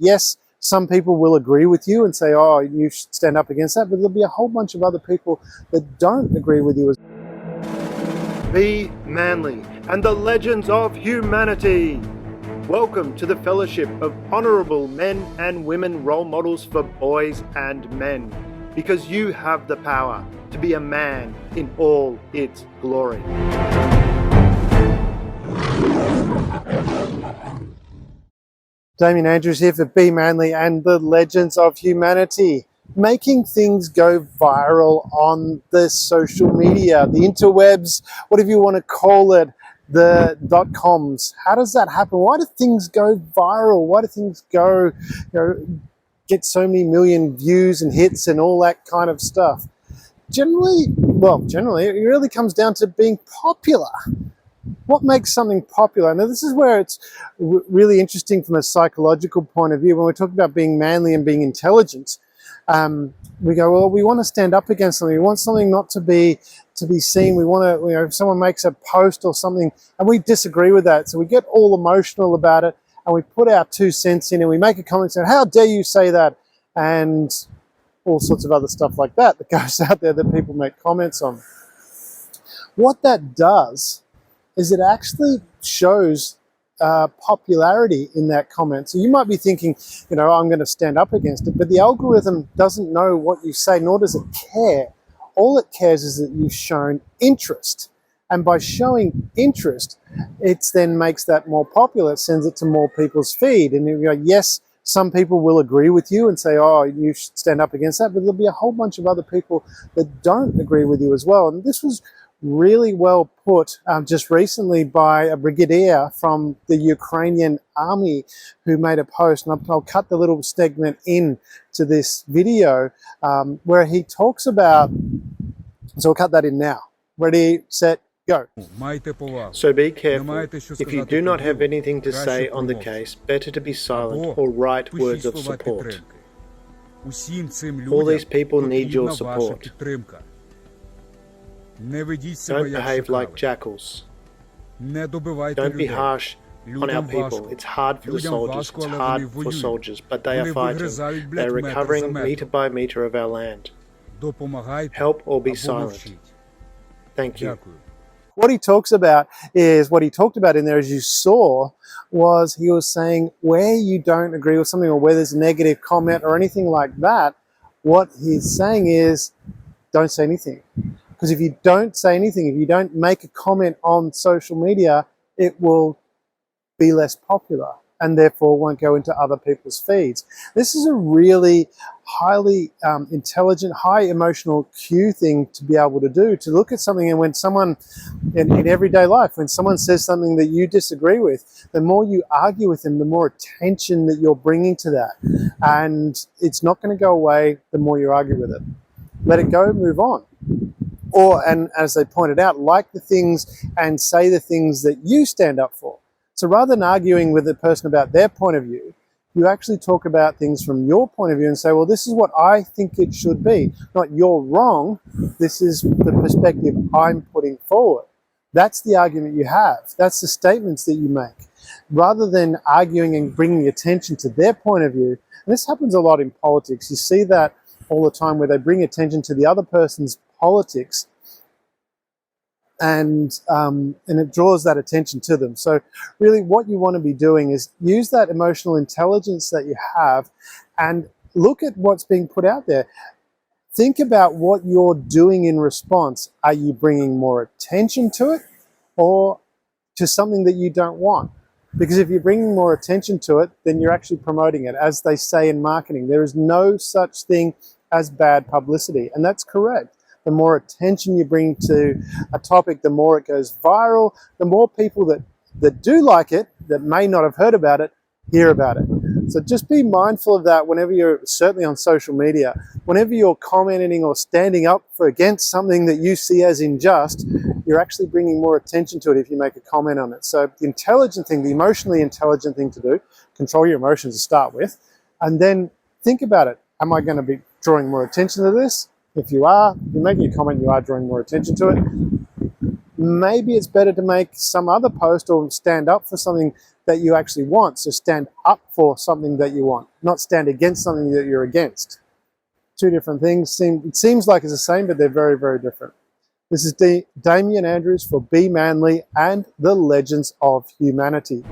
Yes, some people will agree with you and say, oh, you should stand up against that, but there'll be a whole bunch of other people that don't agree with you. Be manly and the legends of humanity. Welcome to the fellowship of honourable men and women role models for boys and men, because you have the power to be a man in all its glory. Damien Andrews here for Be Manly and the Legends of Humanity. Making things go viral on the social media, the interwebs, whatever you want to call it, the .coms. How does that happen? Why do things go viral? Why do things go, get so many million views and hits and all that kind of stuff? Generally, it really comes down to being popular. What makes something popular? Now, this is where it's really interesting from a psychological point of view. When we're talking about being manly and being intelligent, we go, well, we want to stand up against something. We want something not to be seen. We want to, if someone makes a post or something and we disagree with that, so we get all emotional about it and we put our 2 cents in and we make a comment saying, how dare you say that? And all sorts of other stuff like that goes out there that people make comments on. What that does is it actually shows popularity in that comment. So you might be thinking, I'm going to stand up against it, but the algorithm doesn't know what you say, nor does it care. All it cares is that you've shown interest. And by showing interest, it then makes that more popular. It sends it to more people's feed. And you go, yes, some people will agree with you and say, oh, you should stand up against that, but there'll be a whole bunch of other people that don't agree with you as well. And this was really well put just recently by a brigadier from the Ukrainian army who made a post, and I'll cut the little segment in to this video where he talks about, so I'll cut that in now. Ready, set, go. So be careful. If you do not have anything to say on the case, better to be silent or write words of support. All these people need your support. Don't behave like jackals. Don't be harsh on our people. It's hard for the soldiers. It's hard for soldiers, but they are fighting. They are recovering meter by meter of our land. Help or be silent. Thank you. What he talks about is, what he talked about in there, as you saw, was he was saying where you don't agree with something or where there's a negative comment or anything like that, what he's saying is don't say anything. Because if you don't say anything, if you don't make a comment on social media, it will be less popular and therefore won't go into other people's feeds. This is a really highly intelligent, high emotional cue thing to be able to do, to look at something, and when someone, in everyday life, when someone says something that you disagree with, the more you argue with them, the more attention that you're bringing to that. And it's not going to go away the more you argue with it. Let it go, move on. And as they pointed out, like the things and say the things that you stand up for. So rather than arguing with the person about their point of view, you actually talk about things from your point of view and say, well, this is what I think it should be. Not you're wrong, this is the perspective I'm putting forward. That's the argument you have. That's the statements that you make. Rather than arguing and bringing attention to their point of view, and this happens a lot in politics. You see that all the time where they bring attention to the other person's politics, and it draws that attention to them. So really what you want to be doing is use that emotional intelligence that you have and look at what's being put out there. Think about what you're doing in response. Are you bringing more attention to it or to something that you don't want? Because if you're bringing more attention to it, then you're actually promoting it. As they say in marketing, there is no such thing as bad publicity, and that's correct. The more attention you bring to a topic, the more it goes viral, the more people that do like it, that may not have heard about it, hear about it. So just be mindful of that whenever you're, certainly on social media, whenever you're commenting or standing up against something that you see as unjust, you're actually bringing more attention to it if you make a comment on it. So the intelligent thing, the emotionally intelligent thing to do, control your emotions to start with, and then think about it. Am I going to be drawing more attention to this? If you are, if you're making a comment, you are drawing more attention to it. Maybe it's better to make some other post or stand up for something that you actually want. So stand up for something that you want, not stand against something that you're against. Two different things. It seems like it's the same, but they're very, very different. This is Damian Andrews for Be Manly and the Legends of Humanity.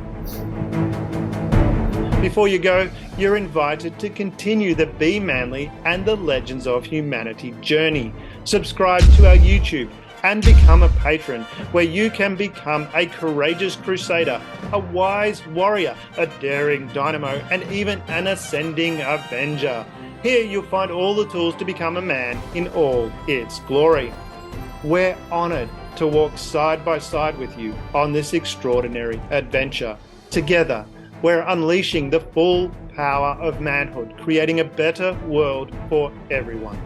Before you go, you're invited to continue the Be Manly and the Legends of Humanity journey. Subscribe to our YouTube and become a patron, where you can become a courageous crusader, a wise warrior, a daring dynamo, and even an ascending avenger. Here you'll find all the tools to become a man in all its glory. We're honored to walk side by side with you on this extraordinary adventure. Together, we're unleashing the full power of manhood, creating a better world for everyone.